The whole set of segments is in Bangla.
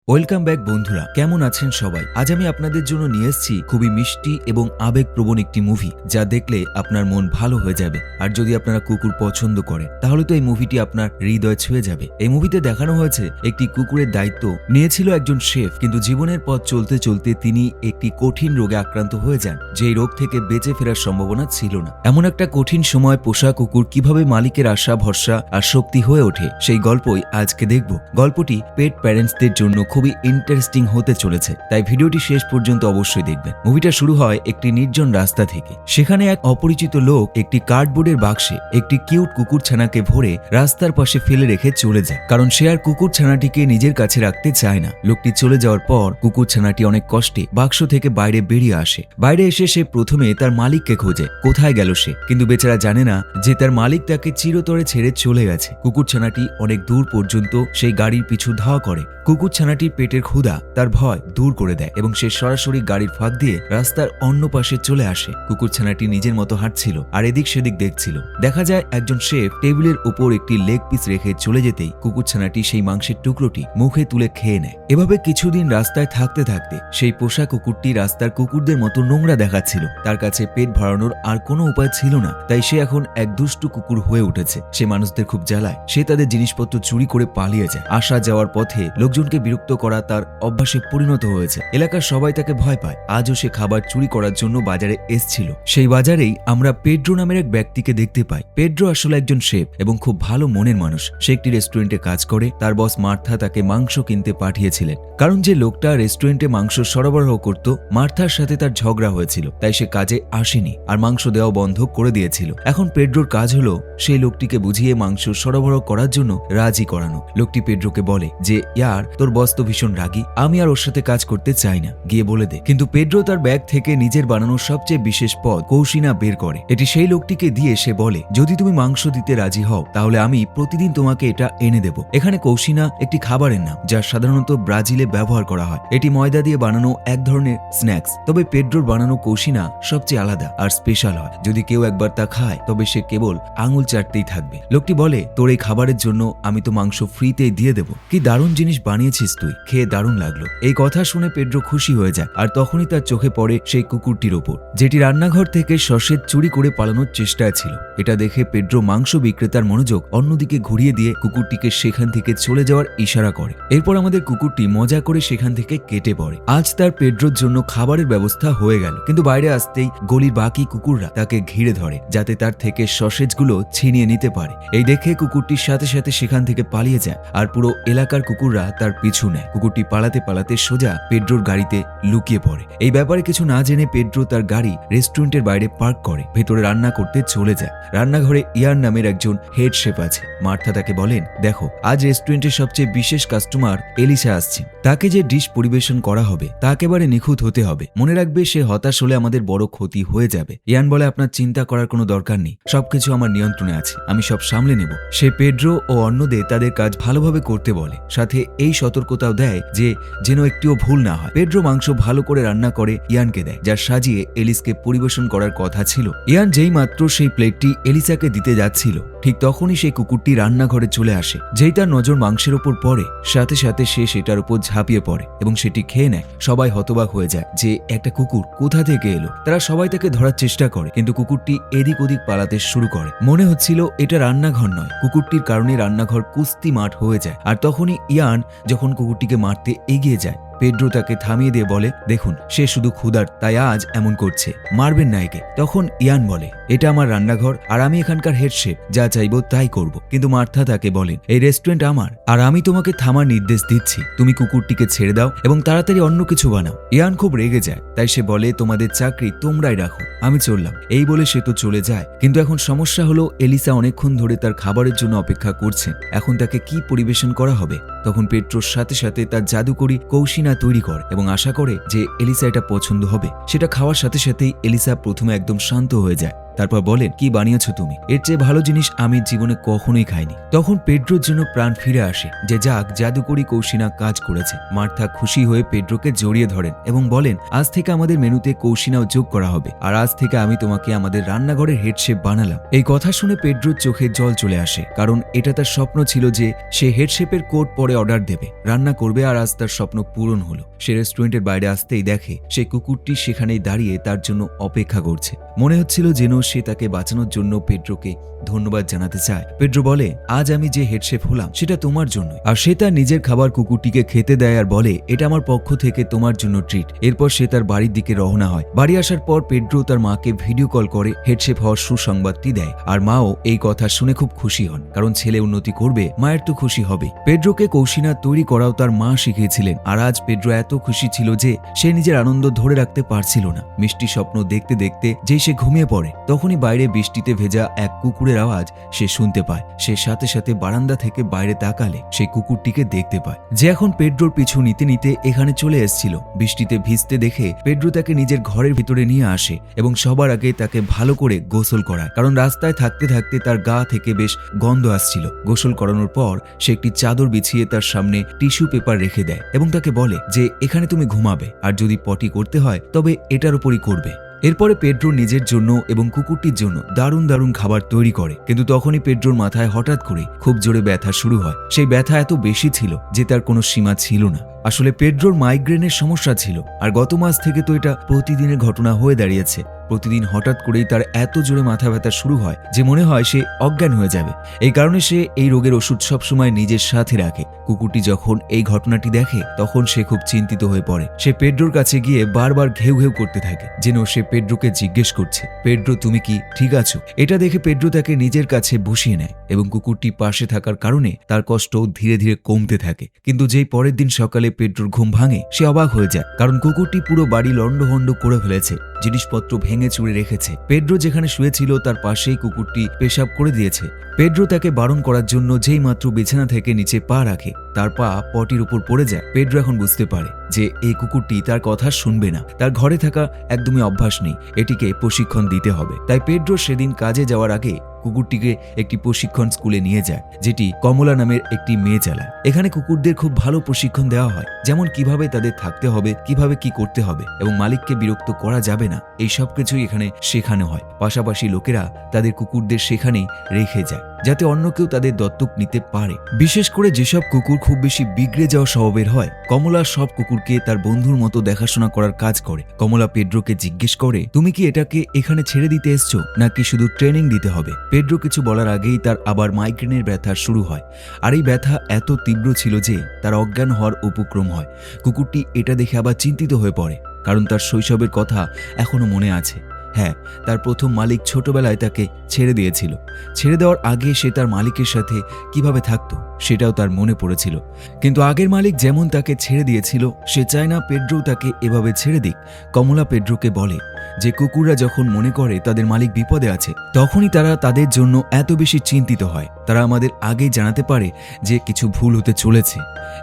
ওয়েলকাম ব্যাক বন্ধুরা, কেমন আছেন সবাই? আজ আমি আপনাদের জন্য নিয়ে এসেছি খুবই মিষ্টি এবং আবেগপ্রবণ একটি মুভি, যা দেখলে আপনার মন ভালো হয়ে যাবে। আর যদি আপনারা কুকুর পছন্দ করেন তাহলে তো এই মুভিটি আপনার হৃদয় ছুঁয়ে যাবে। এই মুভিতে দেখানো হয়েছে একটি কুকুরের দায়িত্ব নিয়েছিল একজন শেফ, কিন্তু জীবনের পথ চলতে চলতে তিনি একটি কঠিন রোগে আক্রান্ত হয়ে যান, যেই রোগ থেকে বেঁচে ফেরার সম্ভাবনা ছিল না। এমন একটা কঠিন সময় পোষা কুকুর কিভাবে মালিকের আশা ভরসা আর শক্তি হয়ে ওঠে, সেই গল্পই আজকে দেখব। গল্পটি পেট প্যারেন্টসদের জন্য খুবই ইন্টারেস্টিং হতে চলেছে, তাই ভিডিওটি শেষ পর্যন্ত অবশ্যই দেখবেন। মুভিটা শুরু হয় একটি নির্জন রাস্তা থেকে। সেখানে এক অপরিচিত লোক একটি কার্ডবোর্ডের বাক্সে একটি কিউট কুকুরছানাকে ভরে রাস্তার পাশে ফেলে রেখে চলে যায়, কারণ সে আর কুকুরছানাটিকে নিজের কাছে রাখতে চায় না। লোকটি চলে যাওয়ার পর কুকুরছানাটি অনেক কষ্টে বাক্স থেকে বাইরে বেরিয়ে আসে। বাইরে এসে সে প্রথমে তার মালিককে খোঁজে, কোথায় গেল সে, কিন্তু বেচারা জানে না যে তার মালিক তাকে চিরতরে ছেড়ে চলে গেছে। কুকুরছানাটি অনেক দূর পর্যন্ত সেই গাড়ির পিছু ধাওয়া করে। কুকুরছানাটির পেটের ক্ষুধা তার ভয় দূর করে দেয় এবং সে সরাসরি গাড়ির ফাঁক দিয়ে রাস্তার অন্য পাশে চলে আসে। কুকুরছানাটি নিজের মতো হাঁটছিল আর এদিক সেদিক দেখছিল। দেখা যায় একজন শেফ টেবিলের উপর একটি লেগ পিস রেখে চলে যেতেই কুকুরছানাটি সেই মাংসের টুকরোটি মুখে তুলে খেয়ে নেয়। এভাবে কিছুদিন রাস্তায় থাকতে থাকতে সেই পোষা কুকুরটি রাস্তার কুকুরদের মতো নোংরা দেখাচ্ছিল। তার কাছে পেট ভরানোর আর কোনো উপায় ছিল না, তাই সে এখন এক দুষ্টু কুকুর হয়ে উঠেছে। সে মানুষদের খুব জ্বালায়, সে তাদের জিনিসপত্র চুরি করে পালিয়ে যায়। আসা যাওয়ার পথে লোকজনকে বিরক্ত করা তার অভ্যাসে পরিণত হয়েছে। এলাকার সবাই তাকে ভয় পায়। আজও সে খাবার চুরি করার জন্য বাজারে এসছিল। সেই বাজারেই আমরা পেড্রো নামের এক ব্যক্তিকে দেখতে পাই। পেড্রো আসলে একজন শেফ এবং খুব ভালো মনের মানুষ। সে একটি রেস্টুরেন্টে কাজ করে। তার বস মার্থা তাকে মাংস কিনতে পাঠিয়েছিলেন, কারণ যে লোকটা রেস্টুরেন্টে মাংস সরবরাহ করত মার্থার সাথে তার ঝগড়া হয়েছিল, তাই সে কাজে আসেনি আর মাংস দেওয়া বন্ধ করে দিয়েছিল। এখন পেড্রোর কাজ হলো সেই লোকটিকে বুঝিয়ে মাংস সরবরাহ করার জন্য রাজি করানো। লোকটি পেড্রোকে বলে যে, ইয়ার তোর বস তো ভীষণ রাগী, আমি আর ওর সাথে কাজ করতে চাই না, গিয়ে বলে দে। কিন্তু পেড্রো তার ব্যাগ থেকে নিজের বানানো সবচেয়ে বিশেষ পদ কৌশিনা বের করে। এটি সেই লোকটিকে দিয়ে সে বলে, যদি তুমি মাংস দিতে রাজি হও তাহলে আমি প্রতিদিন তোমাকে এটা এনে দেব। এখানে কৌশিনা একটি খাবারের নাম, যা সাধারণত ব্রাজিলে ব্যবহার করা হয়। এটি ময়দা দিয়ে বানানো এক ধরনের স্ন্যাক্স, তবে পেড্রোর বানানো কৌশিনা সবচেয়ে আলাদা আর স্পেশাল হয়। যদি কেউ একবার তা খায় তবে সে কেবল আঙুল চাটতেই থাকবে। লোকটি বলে, তোর এই খাবারের জন্য আমি তো মাংস ফ্রিতেই দিয়ে দেব। কি দারুণ জিনিস বানিয়েছিস তুই, খেয়ে দারুণ লাগলো। এই কথা শুনে পেড্রো খুশি হয়ে যায়, আর তখনই তার চোখে পড়ে সেই কুকুরটির ওপর, যেটি রান্নাঘর থেকে সসেজ চুরি করে পালানোর চেষ্টায় ছিল। এটা দেখে পেড্রো মাংস বিক্রেতার মনোযোগ অন্যদিকে ঘুরিয়ে দিয়ে কুকুরটিকে সেখান থেকে চলে যাওয়ার ইশারা করে। এরপর আমাদের কুকুরটি মজা করে সেখান থেকে কেটে পড়ে। আজ তার পেড্রোর জন্য খাবারের ব্যবস্থা হয়ে গেল, কিন্তু বাইরে আসতেই গলির বাকি কুকুররা তাকে ঘিরে ধরে, যাতে তার থেকে সসেজগুলো ছিনিয়ে নিতে পারে। এই দেখে কুকুরটির সাথে সাথে সেখান থেকে পালিয়ে যায়, আর পুরো এলাকার কুকুররা তার পিছু নেয়। কুকুরটি পালাতে পালাতে সোজা পেড্রোর গাড়িতে লুকিয়ে পড়ে। এই ব্যাপারে কিছু না জেনে পেড্রো তার গাড়ি রেস্টুরেন্টের বাইরে পার্ক করে ভেতরে রান্না করতে চলে যায়। রান্নাঘরে ইয়ার নামের একজন হেড শেফ আছে। মার্থা তাকে বলেন, দেখো, আজ রেস্টুরেন্টের সবচেয়ে বিশেষ কাস্টমার এলিসা আসছে। তাকে যে ডিশ পরিবেশন করা হবে তা একেবারে নিখুঁত হতে হবে। মনে রাখবে, সে হতাশ হলে আমাদের বড় ক্ষতি হয়ে যাবে। ইয়ান বলে, আপনার চিন্তা করার কোনো দরকার নেই, সবকিছু আমার নিয়ন্ত্রণে আছে, আমি সব সামলে নেব। সে পেড্রো ও অন্যদের তাদের কাজ ভালোভাবে করতে বলে, সাথে এই সতর্কতাও দেয় যে যেন একটিও ভুল না হয়। পেড্রো মাংস ভালো করে রান্না করে ইয়ানকে দেয়, যা সাজিয়ে এলিসকে পরিবেশন করার কথা ছিল। ইয়ান যেই মাত্র সেই প্লেটটি এলিসাকে দিতে যাচ্ছিল, ঠিক তখনই সেই কুকুরটি রান্নাঘরে চলে আসে। যেই তার নজর মাংসের ওপর পড়ে, সাথে সাথে সে সেটার উপর ঝাঁপিয়ে পড়ে এবং সেটি খেয়ে নেয়। সবাই হতবাক হয়ে যায় যে একটা কুকুর কোথা থেকে এলো। তারা সবাই তাকে ধরার চেষ্টা করে, কিন্তু কুকুরটি এদিক ওদিক পালাতে শুরু করে। মনে হচ্ছিল এটা রান্নাঘর নয়। কুকুরটির কারণে রান্নাঘর কুস্তি মাঠ হয়ে যায়। আর তখনই ইয়ান যখন কুকুরটিকে মারতে এগিয়ে যায়, পেড্রো তাকে থামিয়ে দিয়ে বলে, দেখুন, সে শুধু ক্ষুধার, তাই আজ এমন করছে, মারবেন না একে। তখন ইয়ান বলে, এটা আমার রান্নাঘর আর আমি এখানকার হেড শেফ, যা চাইবো তাই করব। কিন্তু মার্থা তাকে বলেন, এই রেস্টুরেন্ট আমার আর আমি তোমাকে থামার নির্দেশ দিচ্ছি। তুমি কুকুরটিকে ছেড়ে দাও এবং তাড়াতাড়ি অন্য কিছু বানাও। ইয়ান খুব রেগে যায়, তাই সে বলে, তোমাদের চাকরি তোমরাই রাখো, আমি চললাম। এই বলে সে তো চলে যায়। কিন্তু এখন সমস্যা হলো, এলিসা অনেকক্ষণ ধরে তার খাবারের জন্য অপেক্ষা করছেন। এখন তাকে কি পরিবেশন করা হবে? তখন পেড্রোর সাথে সাথে তার জাদুকরি কৌশিনা তৈরি করে এবং আশা করে যে এলিসা এটা পছন্দ হবে। সেটা খাওয়ার সাথে সাথেই এলিসা প্রথমে একদম শান্ত হয়ে যায়, তারপর বলেন, কি বানিয়েছো তুমি? এর চেয়ে ভালো জিনিস আমি জীবনে কখনোই খাইনি। তখন পেড্রোর জন্য প্রাণ ফিরে আসে যে যাক, জাদুকরি কৌশিনা কাজ করেছে। মার্থা খুশি হয়ে পেড্রোকে জড়িয়ে ধরেন এবং বলেন, আজ থেকে আমাদের মেনুতে কৌশিনাও যোগ করা হবে, আর আজ থেকে আমি তোমাকে আমাদের রান্নাঘরের হেড শেফ বানালাম। এই কথা শুনে পেড্রোর চোখে জল চলে আসে, কারণ এটা তার স্বপ্ন ছিল যে সে হেড শেফের কোড পরে অর্ডার দেবে, রান্না করবে, আর আজ তার স্বপ্ন পূরণ হলো। সে রেস্টুরেন্টের বাইরে আসতেই দেখে সেই কুকুরটি সেখানেই দাঁড়িয়ে তার জন্য অপেক্ষা করছে। মনে হচ্ছিল যেন সে তাকে বাঁচানোর জন্য পেড্রোকে ধন্যবাদ জানাতে চায়। পেড্রো বলে, আজ আমি যে হেড শেফ হলাম সেটা তোমার জন্য। আর সে তার নিজের খাবার কুকুরটিকে খেতে দেয় আর বলে, এটা আমার পক্ষ থেকে তোমার জন্য ট্রিট। এরপর সে তার বাড়ির দিকে রওনা হয়। বাড়ি আসার পর পেড্রো তার মাকে ভিডিও কল করে হেড শেফ হওয়ার সুসংবাদটি দেয়, আর মাও এই কথা শুনে খুব খুশি হন, কারণ ছেলে উন্নতি করবে, মায়ের তো খুশি হবে। পেড্রোকে কৌশিনা তৈরি করাও তার মা শিখিয়েছিলেন, আর আজ পেড্রো এত খুশি ছিল যে সে নিজের আনন্দ ধরে রাখতে পারছিল না। মিষ্টি স্বপ্ন দেখতে দেখতে যেই সে ঘুমিয়ে পড়ে, তখনই বাইরে বৃষ্টিতে ভেজা এক কুকুরের আওয়াজ সে শুনতে পায়। সে সাথে সাথে বারান্দা থেকে বাইরে তাকালে সেই কুকুরটিকে দেখতে পায়, যে এখন পেড্রোর পিছু নিতে নিতে এখানে চলে এসেছিল। বৃষ্টিতে ভিজতে দেখে পেড্রো তাকে নিজের ঘরের ভিতরে নিয়ে আসে এবং সবার আগে তাকে ভালো করে গোসল করায়, কারণ রাস্তায় থাকতে থাকতে তার গা থেকে বেশ গন্ধ আসছিল। গোসল করানোর পর সে একটি চাদর বিছিয়ে তার সামনে টিস্যু পেপার রেখে দেয় এবং তাকে বলে যে এখানে তুমি ঘুমাবে, আর যদি পটি করতে হয় তবে এটার উপরই করবে। এরপরে পেড্রো নিজের জন্য এবং কুকুরটির জন্য দারুণ দারুণ খাবার তৈরি করে, কিন্তু তখনই পেড্রোর মাথায় হঠাৎ করে খুব জোরে ব্যথা শুরু হয়। সেই ব্যথা এত বেশি ছিল যে তার কোনো সীমা ছিল না। আসলে পেড্রোর মাইগ্রেনের সমস্যা ছিল, আর গত মাস থেকে তো এটা প্রতিদিনের ঘটনা হয়ে দাঁড়িয়েছে। প্রতিদিন হঠাৎ করেই তার এত জোরে মাথা ব্যথা শুরু হয় যে মনে হয় সে অজ্ঞান হয়ে যাবে। এই কারণে সে এই রোগের ওষুধ সবসময় নিজের সাথে রাখে। কুকুরটি যখন এই ঘটনাটি দেখে তখন সে খুব চিন্তিত হয়ে পড়ে। সে পেড্রোর কাছে গিয়ে বারবার ঘেউ ঘেউ করতে থাকে, যেন সে পেড্রোকে জিজ্ঞেস করছে, পেড্রো তুমি কি ঠিক আছো? এটা দেখে পেড্রো তাকে নিজের কাছে বসিয়ে নেয় এবং কুকুরটি পাশে থাকার কারণে তার কষ্ট ধীরে ধীরে কমতে থাকে। কিন্তু যেই পরের দিন সকালে পেড্রোর ঘুম ভাঙে, সে অবাক হয়ে যায়, কারণ কুকুরটি পুরো বাড়ি লন্ডভন্ড করে ফেলেছে, জিনিসপত্র ভেঙে চুরে রেখেছে। পেড্রো যেখানে শুয়েছিল তার পাশেই কুকুরটি পেশাব করে দিয়েছে। পেড্রো তাকে বারণ করার জন্য যেই মাত্র বিছানা থেকে নিচে পা রাখে, তার পা পটির উপর পড়ে যায়। পেড্রো এখন বুঝতে পারে যে এই কুকুরটি তার কথা শুনবে না, তার ঘরে থাকা একদমই অভ্যাস নেই, এটিকে প্রশিক্ষণ দিতে হবে। তাই পেড্রো সেদিন কাজে যাওয়ার আগে কুকুরটিকে একটি প্রশিক্ষণ স্কুলে নিয়ে যায়, যেটি কমলা নামের একটি মেয়ে চালায়। এখানে কুকুরদের খুব ভালো প্রশিক্ষণ দেওয়া হয়, যেমন কিভাবে তাদের থাকতে হবে, কিভাবে কি করতে হবে এবং মালিককে বিরক্ত করা যাবে না, এই সব কিছুই এখানে শেখানো হয়। পাশাপাশি লোকেরা তাদের কুকুরদের সেখানেই রেখে যায়, যাতে অন্য কেউ তাদের দত্তক নিতে পারে। বিশেষ করে যেসব কুকুর খুব বেশি বিগড়ে যাওয়া স্বভাবের হয়, কমলা সব কুকুরকে তার বন্ধুর মতো দেখাশোনা করার কাজ করে। কমলা পেড্রোকে জিজ্ঞেস করে, তুমি কি এটাকে এখানে ছেড়ে দিতে এসছো নাকি শুধু ট্রেনিং দিতে হবে? পেড্রো কিছু বলার আগেই তার আবার মাইগ্রেনের ব্যথা শুরু হয়, আর এই ব্যথা এত তীব্র ছিল যে তার অজ্ঞান হওয়ার উপক্রম হয়। কুকুরটি এটা দেখে আবার চিন্তিত হয়ে পড়ে, কারণ তার শৈশবের কথা এখনো মনে আছে। হ্যাঁ, তার প্রথম মালিক ছোটবেলায় তাকে ছেড়ে দিয়েছিল। ছেড়ে দেওয়ার আগে সে তার মালিকের সাথে কিভাবে থাকতো সেটাও তার মনে পড়েছিল, কিন্তু আগের মালিক যেমন তাকে ছেড়ে দিয়েছিল সে চায় না পেড্রো তাকে এভাবে ছেড়ে দিক। কমলা পেড্রোকে বলে যে কুকুররা যখন মনে করে তাদের মালিক বিপদে আছে, তখনই তারা তাদের জন্য এত বেশি চিন্তিত হয়। তারা আমাদের আগেই জানাতে পারে যে কিছু ভুল হতে চলেছে,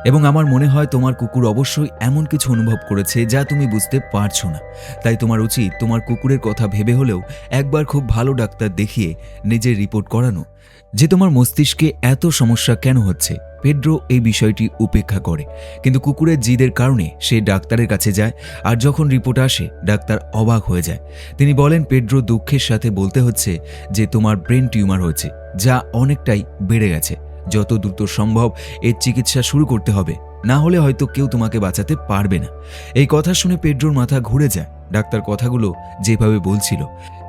এবং আমার মনে হয় তোমার কুকুর অবশ্যই এমন কিছু অনুভব করেছে যা তুমি বুঝতে পারছো না। তাই তোমার উচিত তোমার কুকুরের কথা ভেবে হলেও একবার খুব ভালো ডাক্তার দেখিয়ে নিজের রিপোর্ট করানো, যে তোমার মস্তিষ্কে এত সমস্যা কেন হচ্ছে। পেড্রো এই বিষয়টি উপেক্ষা করে, কিন্তু কুকুরের জিদের কারণে সে ডাক্তারের কাছে যায়, আর যখন রিপোর্ট আসে ডাক্তার অবাক হয়ে যায়। তিনি বলেন, পেড্রো দুঃখের সাথে বলতে হচ্ছে যে তোমার ব্রেন টিউমার হয়েছে, যা অনেকটাই বেড়ে গেছে। যত দ্রুত সম্ভব এর চিকিৎসা শুরু করতে হবে, না হলে হয়তো কেউ তোমাকে বাঁচাতে পারবে না। এই কথা শুনে পেড্রোর মাথা ঘুরে যায়। ডাক্তার কথাগুলো যেভাবে বলছিল,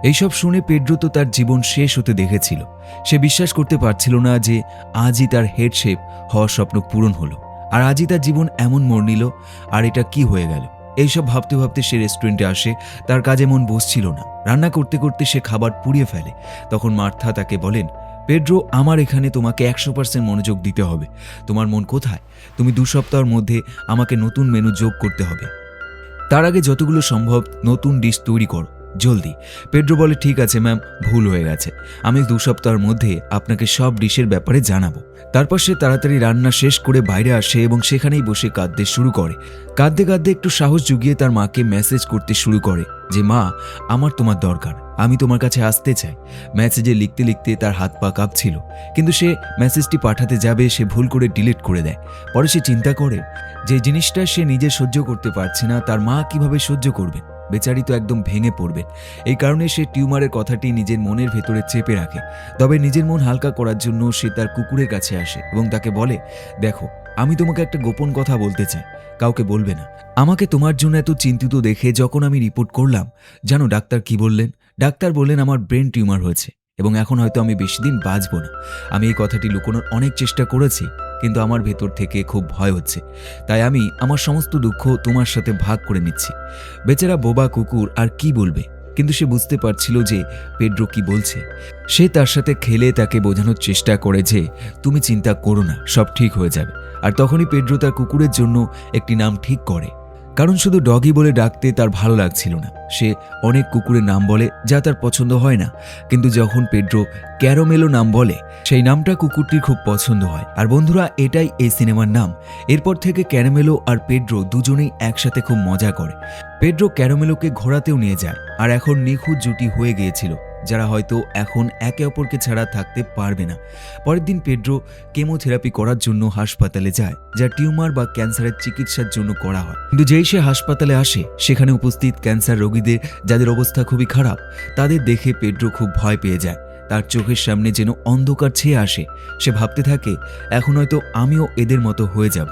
এইসব শুনে পেড্রো তো তার জীবন শেষ হতে দেখেছিল। সে বিশ্বাস করতে পারছিল না যে আজই তার হেড শেফ হওয়ার স্বপ্ন পূরণ হলো, আর আজই তার জীবন এমন মোড় নিল, আর এটা কি হয়ে গেল। এইসব ভাবতে ভাবতে সে রেস্টুরেন্টে আসে। তার কাজে মন বসছিল না, রান্না করতে করতে সে খাবার পুড়িয়ে ফেলে। তখন মার্থা তাকে বলেন, পেড্রো, আমার এখানে তোমাকে 100% মনোযোগ দিতে হবে। তোমার মন কোথায়? তুমি 2 সপ্তাহের মধ্যে আমাকে নতুন মেনু যোগ করতে হবে। তার আগে যতগুলো সম্ভব নতুন ডিশ তৈরি করো, জলদি। পেড্রো বলে, ঠিক আছে ম্যাম, ভুল হয়ে গেছে, আমি 2 সপ্তাহের মধ্যে আপনাকে সব ডিশের ব্যাপারে জানাবো। তারপর সে তাড়াতাড়ি রান্না শেষ করে বাইরে আসে এবং সেখানেই বসে কাঁদতে শুরু করে। কাঁদতে কাঁদতে একটু সাহস জুগিয়ে তার মাকে মেসেজ করতে শুরু করে যে, মা, আমার তোমার দরকার, আমি তোমার কাছে আসতে চাই। মেসেজে লিখতে লিখতে তার হাত পা কাঁপছিল, কিন্তু সে মেসেজটি পাঠাতে যাবে, সে ভুল করে ডিলিট করে দেয়। পরে সে চিন্তা করে যে জিনিসটা সে নিজে সহ্য করতে পারছে না, তার মা কিভাবে সহ্য করবে, বেচারি তো একদম ভেঙে পড়বে। এই কারণে সে টিউমারের কথাটি নিজের মনের ভেতরে চেপে রাখে। তবে নিজের মন হালকা করার জন্য সে তার কুকুরের কাছে আসে এবং তাকে বলে, দেখো, আমি তোমাকে একটা গোপন কথা বলতে চাই, কাউকে বলবে না। আমাকে তোমার জন্য এত চিন্তিত দেখে যখন আমি রিপোর্ট করলাম, জানো ডাক্তার কি বললেন? ডাক্তার বললেন আমার ব্রেন টিউমার হয়েছে এবং এখন হয়তো আমি বেশি দিন বাঁচব না। আমি এই কথাটি লুকোনোর অনেক চেষ্টা করেছি, কিন্তু আমার ভেতর থেকে খুব ভয় হচ্ছে। তাই আমি আমার সমস্ত দুঃখ তোমার সাথে ভাগ করে নিচ্ছি। বেচারা বোবা কুকুর আর কি বলবে, কিন্তু সে বুঝতে পারছিল যে পেড্রো কি বলছে। সে তার সাথে খেলে তাকে বোঝানোর চেষ্টা করে যে তুমি চিন্তা করো না, সব ঠিক হয়ে যাবে। আর তখনই পেড্রো তার কুকুরের জন্য একটি নাম ঠিক করে, কারণ শুধু ডগি বলে ডাকতে তার ভালো লাগছিল না। সে অনেক কুকুরের নাম বলে যা তার পছন্দ হয় না, কিন্তু যখন পেড্রো ক্যারামেলো নাম বলে, সেই নামটা কুকুরটির খুব পছন্দ হয়। আর বন্ধুরা, এটাই এই সিনেমার নাম। এরপর থেকে ক্যারামেলো আর পেড্রো দুজনেই একসাথে খুব মজা করে। পেড্রো ক্যারামেলোকে ঘোরাতেও নিয়ে যায়, আর এখন নিখুঁত জুটি হয়ে গিয়েছিল, যারা হয়তো এখন একে অপরকে ছাড়া থাকতে পারবে না। পরের দিন পেড্রো কেমোথেরাপি করার জন্য হাসপাতালে যায়, যা টিউমার বা ক্যান্সারের চিকিৎসার জন্য করা হয়। কিন্তু যেই সে হাসপাতালে আসে, সেখানে উপস্থিত ক্যান্সার রোগীদের, যাদের অবস্থা খুবই খারাপ, তাদের দেখে পেড্রো খুব ভয় পেয়ে যায়। তার চোখের সামনে যেন অন্ধকার ছেয়ে আসে। সে ভাবতে থাকে, এখন হয়তো আমিও এদের মতো হয়ে যাব।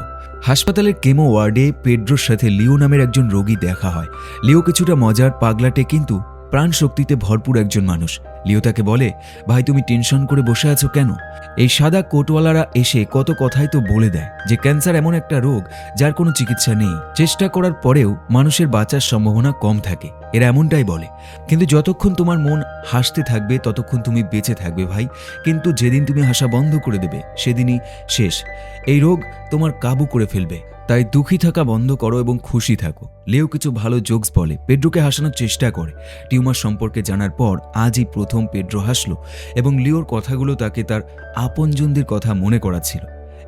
হাসপাতালের কেমো ওয়ার্ডে পেড্রোর সাথে লিও নামের একজন রোগী দেখা হয়। লিও কিছুটা মজার, পাগলাটে, কিন্তু প্রাণ শক্তিতে ভরপুর একজন মানুষ। লিও তাকে বলে, ভাই তুমি টেনশন করে বসে আছো কেন? এই সাদা কোটওয়ালারা এসে কত কথাই তো বলে দেয় যে ক্যান্সার এমন একটা রোগ যার কোনো চিকিৎসা নেই, চেষ্টা করার পরেও মানুষের বাঁচার সম্ভাবনা কম থাকে, এরা এমনটাই বলে। কিন্তু যতক্ষণ তোমার মন হাসতে থাকবে ততক্ষণ তুমি বেঁচে থাকবে ভাই, কিন্তু যেদিন তুমি হাসা বন্ধ করে দেবে সেদিনই শেষ। এই রোগ তোমার কাবু করে ফেলবে। তাই দুঃখী থাকা বন্ধ করো এবং খুশি থাকো। লিও কিছু ভালো জোকস বলে, পেড্রোকে হাসানোর চেষ্টা করে। টিউমার সম্পর্কে জানার পর আজই প্রথম পেড্রো হাসলো এবং লিওর কথাগুলো তাকে তার আপনজনদের কথা মনে করাচ্ছিল।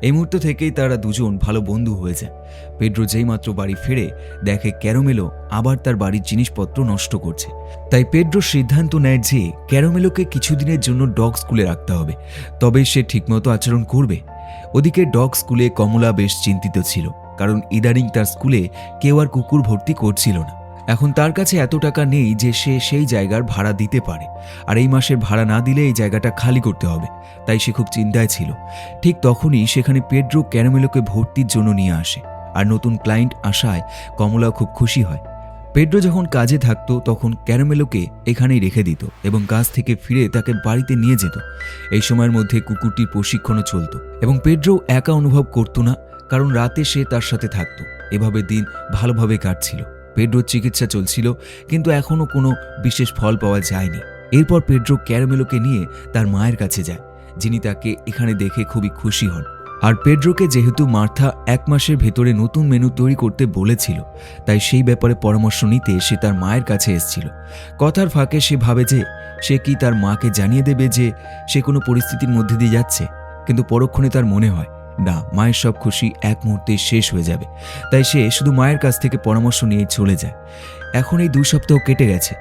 এই মুহূর্ত থেকেই তারা দুজন ভালো বন্ধু হয়ে যায়। পেড্রো যেই মাত্র বাড়ি ফিরে দেখে ক্যারামেলো আবার তার বাড়ির জিনিসপত্র নষ্ট করছে। তাই পেড্রো সিদ্ধান্ত নেয় যে ক্যারামেলোকে কিছুদিনের জন্য ডগ স্কুলে রাখতে হবে, তবে সে ঠিকমতো আচরণ করবে। ওদিকে ডগ স্কুলে কমলা বেশ চিন্তিত ছিল, কারণ ইদানিং তার স্কুলে কেউ আর কুকুর ভর্তি করছিল না। এখন তার কাছে এত টাকা নেই যে সে সেই জায়গার ভাড়া দিতে পারে, আর এই মাসের ভাড়া না দিলে এই জায়গাটা খালি করতে হবে। তাই সে খুব চিন্তায় ছিল। ঠিক তখনই সেখানে পেড্রো ক্যারামেলোকে ভর্তির জন্য নিয়ে আসে, আর নতুন ক্লায়েন্ট আসায় কমলাও খুব খুশি হয়। পেড্রো যখন কাজে থাকতো তখন ক্যারামেলোকে এখানেই রেখে দিত এবং কাজ থেকে ফিরে তাকে বাড়িতে নিয়ে যেত। এই সময়ের মধ্যে কুকুরটির প্রশিক্ষণও চলত এবং পেড্রো একা অনুভব করত না, কারণ রাতে সে তার সাথে থাকত। এভাবে দিন ভালোভাবে কাটছিল। পেড্রোর চিকিৎসা চলছিল, কিন্তু এখনও কোনো বিশেষ ফল পাওয়া যায়নি। এরপর পেড্রো ক্যারামেলোকে নিয়ে তার মায়ের কাছে যায়, যিনি তাকে এখানে দেখে খুবই খুশি হন। আর পেড্রোকে যেহেতু মার্থা 1 মাসের ভেতরে নতুন মেনু তৈরি করতে বলেছিল, তাই সেই ব্যাপারে পরামর্শ নিতে সে তার মায়ের কাছে এসেছিল। কথার ফাঁকে সে ভাবে যে সে কি তার মাকে জানিয়ে দেবে যে সে কোনো পরিস্থিতির মধ্যে দিয়ে যাচ্ছে, কিন্তু পরক্ষণে তার মনে হয় না, মায়ের সব খুশি এক মুহূর্তে শেষ হয়ে যাবে। তাই সে শুধু মায়ের কাছ থেকে পরামর্শ নিয়ে চলে যায়। এখন এই 2 সপ্তাহ কেটে গেছে।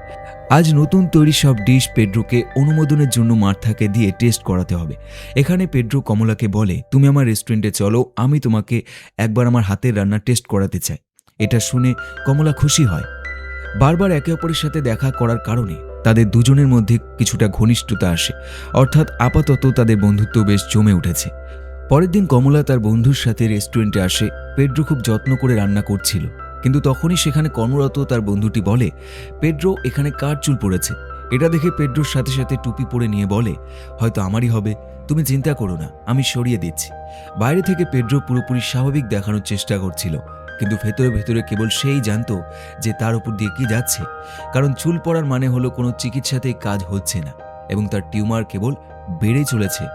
আজ নতুন তৈরি সব ডিশ পেড্রোকে অনুমোদনের জন্য মার্থাকে দিয়ে টেস্ট করাতে হবে। এখানে পেড্রো কমলাকে বলে, তুমি আমার রেস্টুরেন্টে চলো, আমি তোমাকে একবার আমার হাতের রান্না টেস্ট করাতে চাই। এটা শুনে কমলা খুশি হয়। বারবার একে অপরের সাথে দেখা করার কারণে তাদের দুজনের মধ্যে কিছুটা ঘনিষ্ঠতা আসে, অর্থাৎ আপাতত তাদের বন্ধুত্ব বেশ জমে উঠেছে। পরের দিন কমলা তার বন্ধুর সাথে রেস্টুরেন্টে আসে। পেড্রো খুব যত্ন করে রান্না করছিল, কিন্তু তখনই সেখানে কর্মরত তার বন্ধুটি বলে, পেড্রো এখানে কার চুল পড়েছে। এটা দেখে পেড্রোর সাথে সাথে টুপি পরে নিয়ে বলে, হয়তো আমারই হবে, তুমি চিন্তা করো না, আমি সরিয়ে দিচ্ছি। বাইরে থেকে পেড্রো পুরোপুরি স্বাভাবিক দেখানোর চেষ্টা করছিল, কিন্তু ভেতরে ভেতরে কেবল সেই জানতো যে তার উপর দিয়ে কি যাচ্ছে। কারণ চুল পড়ার মানে হলো কোনো চিকিৎসাতেই কাজ হচ্ছে না এবং তার টিউমার কেবল বেড়ে চলেছে।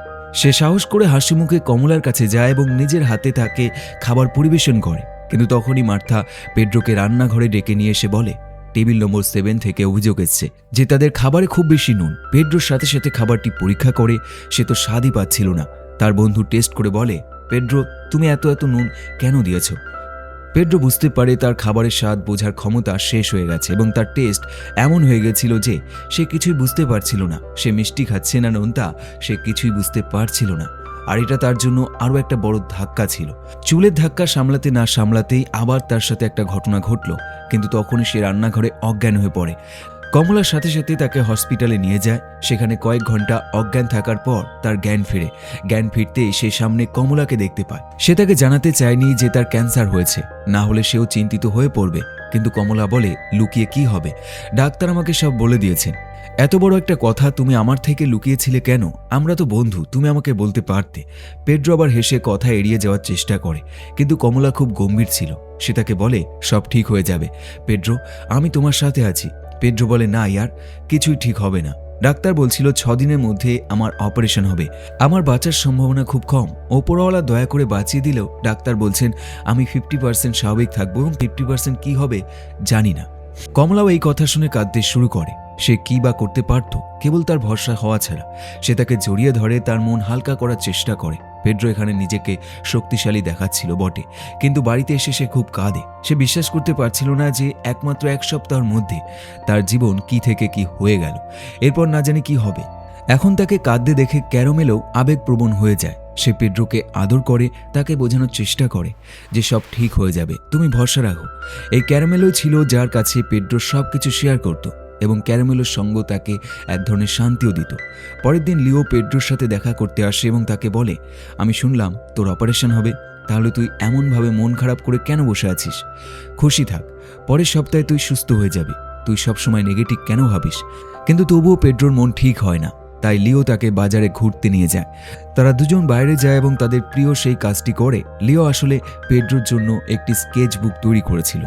সে সাহস করে হাসি মুখে কমলার কাছে যায় এবং নিজের হাতে তাকে খাবার পরিবেশন করে। কিন্তু তখনই মার্থা পেড্রোকে রান্নাঘরে ডেকে নিয়ে এসে বলে, টেবিল নম্বর 7 থেকে অভিযোগ এসছে যে তাদের খাবারে খুব বেশি নুন। পেড্রোর সাথে সাথে খাবারটি পরীক্ষা করে, সে তো স্বাদই পাচ্ছিল না। তার বন্ধু টেস্ট করে বলে, পেড্রো তুমি এত নুন কেন দিয়েছ? পেড্রো বুঝতে পারে তার খাবারের স্বাদ বোঝার ক্ষমতা শেষ হয়ে গেছে এবং তার টেস্ট এমন হয়ে গেছিল যে সে কিছুই বুঝতে পারছিল না সে মিষ্টি খাচ্ছে না নোনতা, সে কিছুই বুঝতে পারছিল না। আর এটা তার জন্য আরও একটা বড় ধাক্কা ছিল। চুলের ধাক্কা সামলাতে না সামলাতেই আবার তার সাথে একটা ঘটনা ঘটল, কিন্তু তখনই সে রান্নাঘরে অজ্ঞান হয়ে পড়ে। কমলার সাথে সাথে তাকে হসপিটালে নিয়ে যায়। সেখানে কয়েক ঘন্টা অজ্ঞান থাকার পর তার জ্ঞান ফিরে। জ্ঞান ফিরতেই সে সামনে কমলাকে দেখতে পায়। সে তাকে জানাতে চায়নি যে তার ক্যান্সার হয়েছে, না হলে সেও চিন্তিত হয়ে পড়বে। কিন্তু কমলা বলে, লুকিয়ে কি হবে, ডাক্তার আমাকে সব বলে দিয়েছেন। এত বড় একটা কথা তুমি আমার থেকে লুকিয়েছিলে কেন? আমরা তো বন্ধু, তুমি আমাকে বলতে পারতে। পেড্রো আবার হেসে কথা এড়িয়ে যাওয়ার চেষ্টা করে, কিন্তু কমলা খুব গম্ভীর ছিল। সে তাকে বলে, সব ঠিক হয়ে যাবে পেড্রো, আমি তোমার সাথে আছি। পেড্রো বলে, না ইয়ার, কিছুই ঠিক হবে না। ডাক্তার বলছিল 6 দিনের মধ্যে আমার অপারেশন হবে, আমার বাঁচার সম্ভাবনা খুব কম। ওপরওয়ালা দয়া করে বাঁচিয়ে দিলেও ডাক্তার বলছেন আমি 50% স্বাভাবিক থাকবো এবং 50% কি হবে জানি না। কমলাও এই কথা শুনে কাঁদতে শুরু করে। সে কি বা করতে পারত, কেবল তার ভরসা হওয়া ছাড়া। সে তাকে জড়িয়ে ধরে তার মন হালকা করার চেষ্টা করে। পেড্রো এখানে নিজেকে শক্তিশালী দেখাচ্ছিল বটে, কিন্তু বাড়িতে এসে সে খুব কাঁদে। সে বিশ্বাস করতে পারছিল না যে একমাত্র 1 সপ্তাহের মধ্যে তার জীবন কি থেকে কি হয়ে গেল, এরপর না জানি কি হবে। এখন তাকে কাঁদতে দেখে ক্যারামেলও আবেগপ্রবণ হয়ে যায়। সে পেড্রোকে আদর করে তাকে বোঝানোর চেষ্টা করে যে সব ঠিক হয়ে যাবে, তুমি ভরসা রাখো। এই ক্যারামেলই ছিল যার কাছে পেড্রো সবকিছু শেয়ার করত এবং ক্যারামেলের সঙ্গ তাকে এক ধরনের শান্তিও দিত। পরের দিন লিও পেড্রোর সাথে দেখা করতে আসে এবং তাকে বলে, আমি শুনলাম তোর অপারেশন হবে, তাহলে তুই এমনভাবে মন খারাপ করে কেন বসে আছিস? খুশি থাক, পরের সপ্তাহে তুই সুস্থ হয়ে যাবি। তুই সবসময় নেগেটিভ কেন ভাবিস? কিন্তু তবুও পেড্রোর মন ঠিক হয় না। তাই লিও তাকে বাজারে ঘুরতে নিয়ে যায়। তারা দুজন বাইরে যায় এবং তাদের প্রিয় সেই কাজটি করে। লিও আসলে পেড্রোর জন্য একটি স্কেচ বুক তৈরি করেছিল,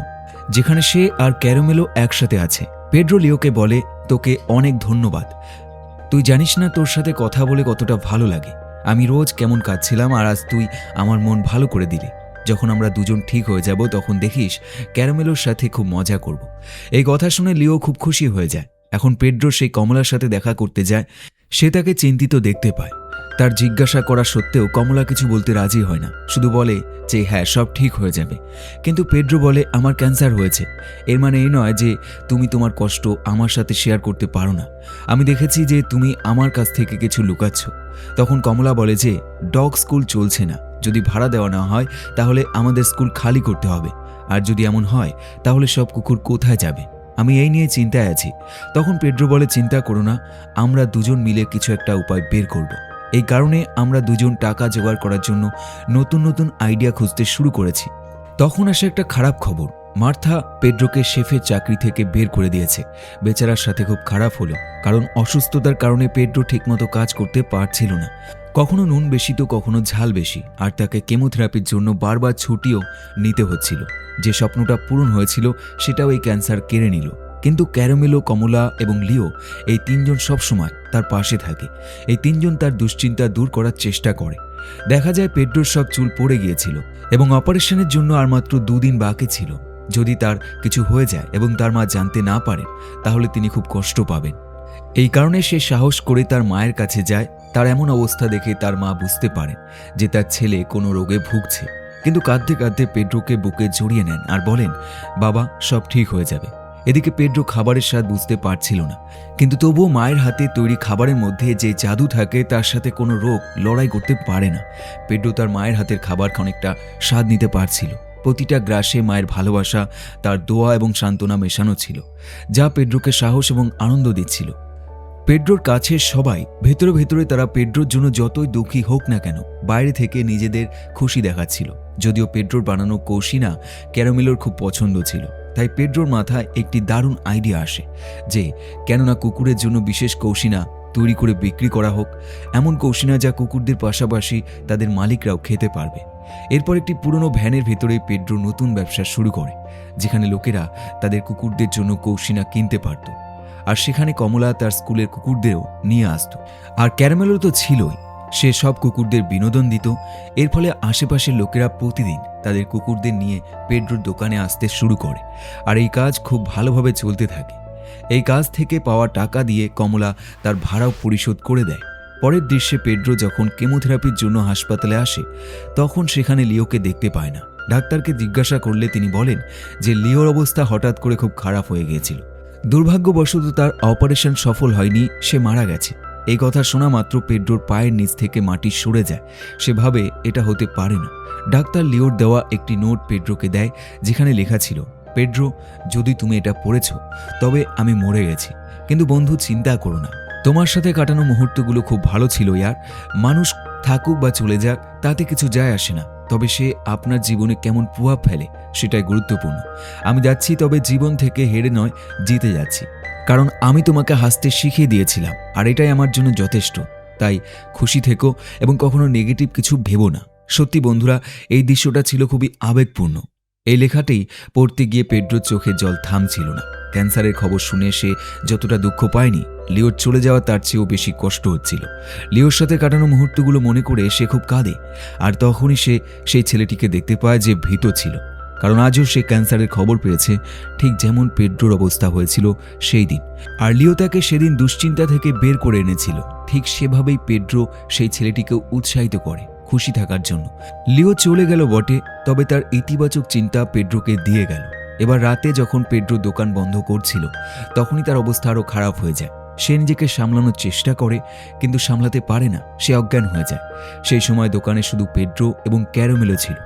যেখানে সে আর ক্যারামেলও একসাথে আছে। পেড্রো লিওকে বলে, তোকে অনেক ধন্যবাদ। তুই জানিস না তোর সাথে কথা বলে কতটা ভালো লাগে। আমি রোজ কেমন কাঁদছিলাম আর আজ তুই আমার মন ভালো করে দিলি। যখন আমরা দুজন ঠিক হয়ে যাব তখন দেখিস ক্যারামেলোর সাথে খুব মজা করব। এই কথা শুনে লিও খুব খুশি হয়ে যায়। এখন পেড্রো সেই কমলার সাথে দেখা করতে যায়। সে তাকে চিন্তিত দেখতে পায়। তার জিজ্ঞাসা করা সত্ত্বেও কমলা কিছু বলতে রাজি হয় না, শুধু বলে যে হ্যাঁ সব ঠিক হয়ে যাবে। কিন্তু পেড্রো বলে, আমার ক্যান্সার হয়েছে, এর মানে এই নয় যে তুমি তোমার কষ্ট আমার সাথে শেয়ার করতে পারো না। আমি দেখেছি যে তুমি আমার কাছ থেকে কিছু লুকাচ্ছ। তখন কমলা বলে যে ডগ স্কুল চলছে না, যদি ভাড়া দেওয়া না হয় তাহলে আমাদের স্কুল খালি করতে হবে। আর যদি এমন হয় তাহলে সব কুকুর কোথায় যাবে? আমি এই নিয়ে চিন্তায় আছি। তখন পেড্রো বলে, চিন্তা করো না, আমরা দুজন মিলে কিছু একটা উপায় বের করব। এই কারণে আমরা দুজন টাকা জোগাড় করার জন্য নতুন নতুন আইডিয়া খুঁজতে শুরু করেছি। তখন আসে একটা খারাপ খবর, মার্থা পেড্রোকে শেফের চাকরি থেকে বের করে দিয়েছে। বেচারার সাথে খুব খারাপ হলো, কারণ অসুস্থতার কারণে পেড্রো ঠিকমতো কাজ করতে পারছিল না। কখনো নুন বেশি তো কখনো ঝাল বেশি, আর তাকে কেমোথেরাপির জন্য বারবার ছুটিও নিতে হচ্ছিল। যে স্বপ্নটা পূরণ হয়েছিল সেটাও এই ক্যান্সার কেড়ে নিল। কিন্তু ক্যারামেলো, কমলা এবং লিও এই 3 জন সবসময় তার পাশে থাকে। এই 3 জন তার দুশ্চিন্তা দূর করার চেষ্টা করে। দেখা যায় পেড্রোর সব চুল পড়ে গিয়েছিল এবং অপারেশনের জন্য আর মাত্র 2 দিন বাকি ছিল। যদি তার কিছু হয়ে যায় এবং তার মা জানতে না পারেন তাহলে তিনি খুব কষ্ট পাবেন। এই কারণে সে সাহস করে তার মায়ের কাছে যায়। তার এমন অবস্থা দেখে তার মা বুঝতে পারেন যে তার ছেলে কোনো রোগে ভুগছে, কিন্তু কাঁদতে কাঁদতে পেড্রোকে বুকে জড়িয়ে নেন আর বলেন, বাবা সব ঠিক হয়ে যাবে। এদিকে পেড্রো খাবারের স্বাদ বুঝতে পারছিল না, কিন্তু তবুও মায়ের হাতে তৈরি খাবারের মধ্যে যে জাদু থাকে তার সাথে কোনো রোগ লড়াই করতে পারে না। পেড্রো তার মায়ের হাতের খাবার খানিকটা স্বাদ নিতে পারছিল। প্রতিটা গ্রাসে মায়ের ভালোবাসা, তার দোয়া এবং সান্ত্বনা মেশানো ছিল, যা পেড্রোকে সাহস এবং আনন্দ দিচ্ছিল। পেড্রোর কাছে সবাই ভেতরে ভেতরে তারা পেড্রোর জন্য যতই দুঃখী হোক না কেন বাইরে থেকে নিজেদের খুশি দেখাচ্ছিল। যদিও পেড্রোর বানানো কৌশিনা ক্যারামেলোর খুব পছন্দ ছিল, তাই পেড্রোর মাথায় একটি দারুণ আইডিয়া আসে যে কেননা কুকুরের জন্য বিশেষ কৌশিনা তৈরি করে বিক্রি করা হোক, এমন কৌশিনা যা কুকুরদের পাশাপাশি তাদের মালিকরাও খেতে পারবে। এরপর একটি পুরনো ভ্যানের ভেতরে পেড্রো নতুন ব্যবসা শুরু করে, যেখানে লোকেরা তাদের কুকুরদের জন্য কৌশিনা কিনতে পারত। আর সেখানে কমলা তার স্কুলের কুকুরদেরও নিয়ে আসত। আর ক্যারামেলো তো ছিলই, সে সব কুকুরদের বিনোদন দিত। এর ফলে আশেপাশের লোকেরা প্রতিদিন তাদের কুকুরদের নিয়ে পেড্রোর দোকানে আসতে শুরু করে, আর এই কাজ খুব ভালোভাবে চলতে থাকে। এই কাজ থেকে পাওয়া টাকা দিয়ে কমলা তার ভাড়াও পরিশোধ করে দেয়। পরের দৃশ্যে পেড্রো যখন কেমোথেরাপির জন্য হাসপাতালে আসে তখন সেখানে লিওকে দেখতে পায় না। ডাক্তারকে জিজ্ঞাসা করলে তিনি বলেন যে লিওর অবস্থা হঠাৎ করে খুব খারাপ হয়ে গিয়েছিল। দুর্ভাগ্যবশত তার অপারেশন সফল হয়নি, সে মারা গেছে। এই কথা শোনা মাত্র পেড্রোর পায়ের নিচ থেকে মাটি সরে যায়। সে ভাবে এটা হতে পারে না। ডাক্তার লিওর দেওয়া একটি নোট পেড্রোকে দেয়, যেখানে লেখা ছিল, পেড্রো, যদি তুমি এটা পড়েছ তবে আমি মরে গেছি, কিন্তু বন্ধু চিন্তা করো না, তোমার সাথে কাটানো মুহূর্তগুলো খুব ভালো ছিল ইয়ার। মানুষ থাকুক বা চলে যাক তাতে কিছু যায় আসে না, তবে সে আপনার জীবনে কেমন প্রভাব ফেলে সেটাই গুরুত্বপূর্ণ। আমি যাচ্ছি, তবে জীবন থেকে হেরে নয়, জিতে যাচ্ছি, কারণ আমি তোমাকে হাসতে শিখিয়ে দিয়েছিলাম আর এটাই আমার জন্য যথেষ্ট। তাই খুশি থেকো এবং কখনো নেগেটিভ কিছু ভেবো না। সত্যি বন্ধুরা, এই দৃশ্যটা ছিল খুবই আবেগপূর্ণ। এই লেখাতেই পড়তে গিয়ে পেড্রোর চোখে জল থামছিল না। ক্যান্সারের খবর শুনে সে যতটা দুঃখ পায়নি, লিওর চলে যাওয়া তার চেয়েও বেশি কষ্ট হচ্ছিল। লিওর সাথে কাটানো মুহূর্তগুলো মনে করে সে খুব কাঁদে। আর তখনই সে সেই ছেলেটিকে দেখতে পায় যে ভীত ছিল, কারণ আজও সে ক্যান্সারের খবর পেয়েছে, ঠিক যেমন পেড্রোর অবস্থা হয়েছিল সেই দিন। আর লিও তাকে সেদিন দুশ্চিন্তা থেকে বের করে এনেছিল। ঠিক সেভাবেই পেড্রো সেই ছেলেটিকে উৎসাহিত করে খুশি থাকার জন্য। লিও চলে গেল বটে, তবে তার ইতিবাচক চিন্তা পেড্রোকে দিয়ে গেল। এবার রাতে যখন পেড্রো দোকান বন্ধ করছিল, তখনই তার অবস্থা আরও খারাপ হয়ে যায়। সে নিজেকে সামলানোর চেষ্টা করে, কিন্তু সামলাতে পারে না, সে অজ্ঞান হয়ে যায়। সেই সময় দোকানে শুধু পেড্রো এবং ক্যারামেলো ছিল।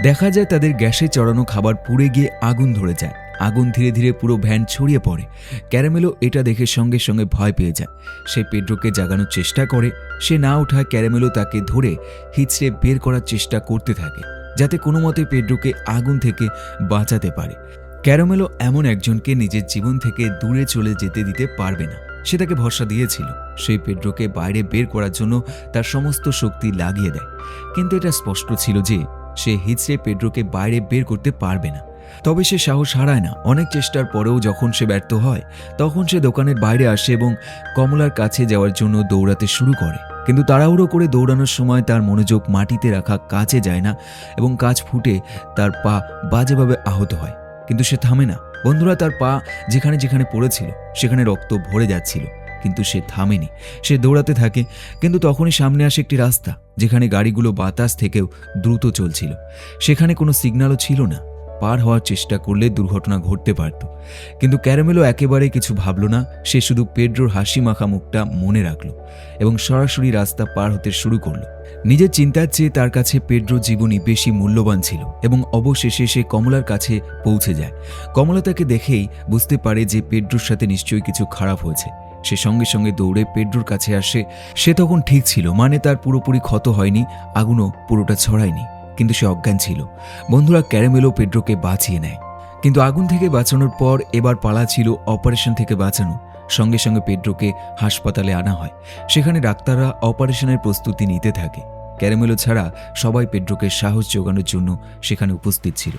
দেখা যায় তাদের গ্যাসে চড়ানো খাবার পুড়ে গিয়ে আগুন ধরে যায়। আগুন ধীরে ধীরে পুরো ভ্যান ছড়িয়ে পড়ে। ক্যারামেলো এটা দেখে সঙ্গে সঙ্গে ভয় পেয়ে যায়। সে পেড্রোকে জাগানোর চেষ্টা করে, সে না ওঠায় ক্যারামেলো তাকে ধরে হিঁচড়ে বের করার চেষ্টা করতে থাকে, যাতে কোনো মতে পেড্রোকে আগুন থেকে বাঁচাতে পারে। ক্যারামেলো এমন একজনকে নিজের জীবন থেকে দূরে চলে যেতে দিতে পারবে না। সে তাকে ভরসা দিয়েছিল, সেই পেড্রোকে বাইরে বের করার জন্য তার সমস্ত শক্তি লাগিয়ে দেয়। কিন্তু এটা স্পষ্ট ছিল যে সে হিঁচড়ে পেড্রোকে বাইরে বের করতে পারবে না। তবে সে সাহস হারায় না। অনেক চেষ্টার পরেও যখন সে ব্যর্থ হয়, তখন সে দোকানের বাইরে আসে এবং কমলার কাছে যাওয়ার জন্য দৌড়াতে শুরু করে। কিন্তু তাড়াহুড়ো করে দৌড়ানোর সময় তার মনোযোগ মাটিতে রাখা কাচে যায় না এবং কাচ ফুটে তার পা বাজেভাবে আহত হয়। কিন্তু সে থামে না। বন্ধুরা, তার পা যেখানে যেখানে পড়েছিল সেখানে রক্ত ভরে যাচ্ছিল, কিন্তু সে থামেনি। সে দৌড়াতে থাকে। কিন্তু তখনই সামনে আসে একটি রাস্তা, যেখানে গাড়িগুলো বাতাস থেকেও দ্রুত চলছিল। সেখানে কোনো সিগন্যালও ছিল না। পার হওয়ার চেষ্টা করলে দুর্ঘটনা ঘটতে পারত। কিন্তু ক্যারামেলো একেবারে কিছু ভাবল না। সে শুধু পেড্রোর হাসি মাখা মুখটা মনে রাখল এবং সরাসরি রাস্তা পার হতে শুরু করল। নিজের চিন্তার চেয়ে তার কাছে পেড্রোর জীবনই বেশি মূল্যবান ছিল এবং অবশেষে সে কমলার কাছে পৌঁছে যায়। কমলা তাকে দেখেই বুঝতে পারে যে পেড্রোর সাথে নিশ্চয়ই কিছু খারাপ হয়েছে। সে সঙ্গে সঙ্গে দৌড়ে পেড্রোর কাছে আসে। সে তখন ঠিক ছিল, মানে তার পুরোপুরি ক্ষত হয়নি, আগুনও পুরোটা ছড়ায়নি, কিন্তু সে অজ্ঞান ছিল। বন্ধুরা, ক্যারামেলো পেড্রোকে বাঁচিয়ে নেয়। কিন্তু আগুন থেকে বাঁচানোর পর এবার পালা ছিল অপারেশন থেকে বাঁচানো। সঙ্গে সঙ্গে পেড্রোকে হাসপাতালে আনা হয়। সেখানে ডাক্তাররা অপারেশনের প্রস্তুতি নিতে থাকে। ক্যারামেলো ছাড়া সবাই পেড্রোকে সাহস জোগানোর জন্য সেখানে উপস্থিত ছিল,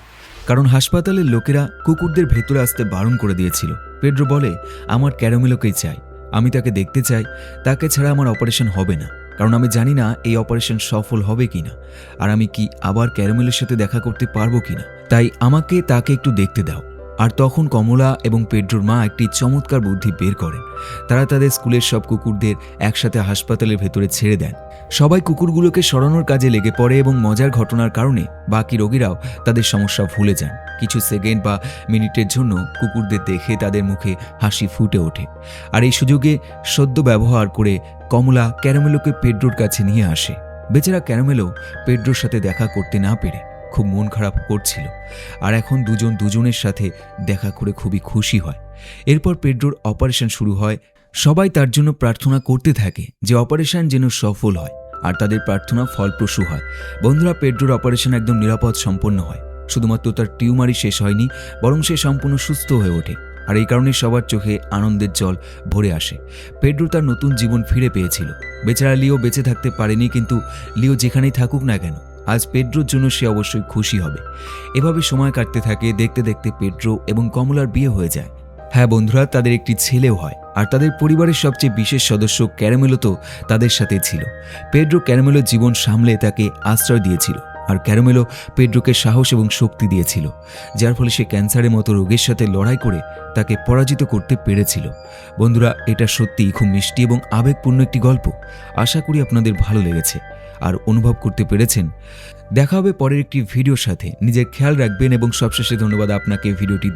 কারণ হাসপাতালের লোকেরা কুকুরদের ভেতরে আসতে বারণ করে দিয়েছিল। পেড্রো বলে, আমার ক্যারামেলোকেই চাই, আমি তাকে দেখতে চাই, তাকে ছাড়া আমার অপারেশন হবে না, কারণ আমি জানি না এই অপারেশন সফল হবে কিনা, আর আমি কি আবার ক্যারামেলের সাথে দেখা করতে পারবো কিনা। তাই আমাকে তাকে একটু দেখতে দাও। আর তখন কমলা এবং পেড্রোর মা একটি চমৎকার বুদ্ধি বের করেন। তারা তাদের স্কুলের সব কুকুরদের একসাথে হাসপাতালের ভেতরে ছেড়ে দেন। সবাই কুকুরগুলোকে সরানোর কাজে লেগে পড়ে এবং মজার ঘটনার কারণে বাকি রোগীরাও তাদের সমস্যা ভুলে যান। কিছু সেকেন্ড বা মিনিটের জন্য কুকুরদের দেখে তাদের মুখে হাসি ফুটে ওঠে। আর এই সুযোগে সদ্য ব্যবহার করে কমলা ক্যারামেলোকে পেড্রোর কাছে নিয়ে আসে। বেচারা ক্যারামেলো পেড্রোর সাথে দেখা করতে না পেরে খুব মন খারাপ করছিল, আর এখন দুজন দুজনের সাথে দেখা করে খুবই খুশি হয়। এরপর পেড্রোর অপারেশন শুরু হয়। সবাই তার জন্য প্রার্থনা করতে থাকে যে অপারেশন যেন সফল হয় আর তাদের প্রার্থনা ফলপ্রসূ হয়। বন্ধুরা, পেড্রোর অপারেশন একদম নিরাপদ সম্পন্ন হয়। শুধুমাত্র তার টিউমারই শেষ হয়নি, বরং সে সম্পূর্ণ সুস্থ হয়ে ওঠে। আর এই কারণে সবার চোখে আনন্দের জল ভরে আসে। পেড্রো তার নতুন জীবন ফিরে পেয়েছিল। বেচারা লিও বেঁচে থাকতে পারেনি, কিন্তু লিও যেখানেই থাকুক না কেন, আজ পেড্রোর জন্য সে অবশ্যই খুশি হবে। এভাবে সময় কাটতে থাকে। দেখতে দেখতে পেড্রো এবং কমলার বিয়ে হয়ে যায়। হ্যাঁ বন্ধুরা, তাদের একটি ছেলেও হয়। আর তাদের পরিবারের সবচেয়ে বিশেষ সদস্য ক্যারামেলো তো তাদের সাথে ছিল। পেড্রো ক্যারামেলোর জীবন সামলে তাকে আশ্রয় দিয়েছিল, আর ক্যারামেলো পেড্রোকে সাহস এবং শক্তি দিয়েছিল, যার ফলে সে ক্যান্সারের মতো রোগের সাথে লড়াই করে তাকে পরাজিত করতে পেরেছিল। বন্ধুরা, এটা সত্যিই খুব মিষ্টি এবং আবেগপূর্ণ একটি গল্প। আশা করি আপনাদের ভালো লেগেছে। আর অনুভব করতে পেরেছেন। দেখা হবে পরের একটি ভিডিওর সাথে। নিজের খেয়াল রাখবেন এবং সবশেষে ধন্যবাদ আপনাকে ভিডিওটি